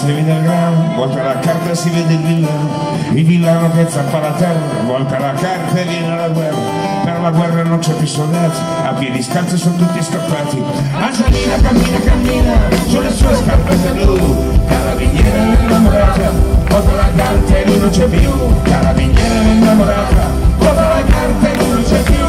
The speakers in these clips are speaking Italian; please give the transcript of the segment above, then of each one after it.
si vede il grano, volta la carta si vede il villano che zappa la terra, volta la carta e viene la guerra. Per la guerra non c'è più soldati, a piedi scalzi sono tutti scappati. Angelina cammina, cammina, sulle sue scarpette blu, carabiniere innamorata, volta la carta e lui non c'è più, carabiniere innamorata, volta la carta e lui non c'è più.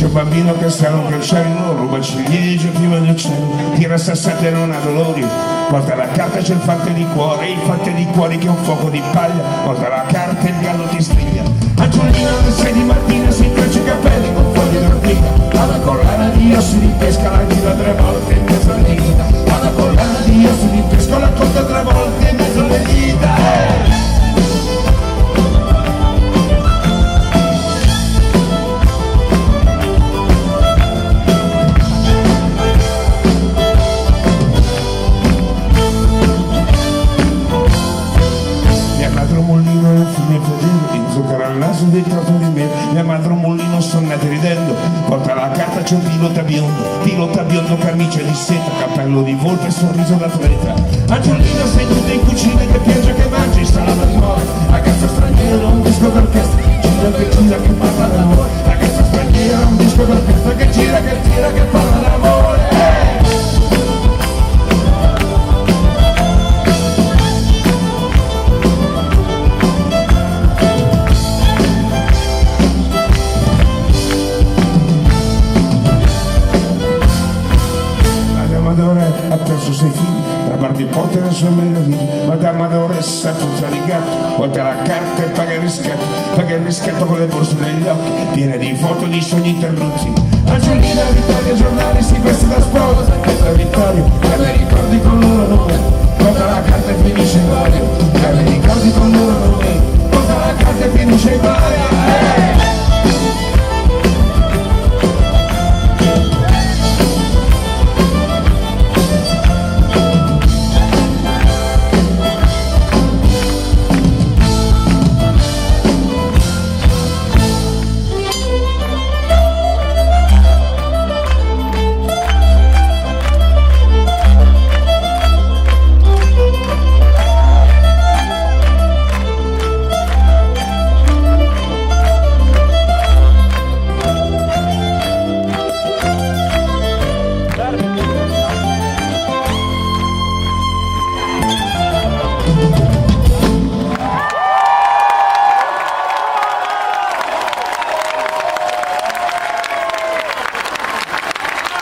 Un bambino che sta un cancello, ruba il ciliegio prima del cielo, tira sassate e non ha dolori, porta la carta c'è il fante di cuore, il fante di cuori che è un fuoco di paglia, porta la carta e il gallo ti striglia. Angiolina alle 6 di mattina si intreccia i capelli con foglie d'ortica, alla collana di ossi di pesca la gira 3 volte in mezzo alle dita, alla collana di ossi di pesca la conta 3 volte in mezzo alle dita. Al naso del tratto di me, mia madre un mulino sonnate ridendo, porta la carta c'è un pilota biondo, camicia di seta, cappello di volpe e sorriso d'atleta. Angiolina seduta in cucina che piange che mangia, installa di muore, ragazza straniera un disco d'orchestra, gira che parla d'amore, ragazza straniera un disco d'orchestra che gira che parla d'amore. Ha perso 6 figli, tra bar di porte e le sue meraviglie. Madame Adoressa, puzza di gatto, volta la carta e paga il riscatto con le borse negli occhi, piene di foto di sogni interrotti. Angiolina, l'Italia, giornali, si veste da sposa, questa vittoria,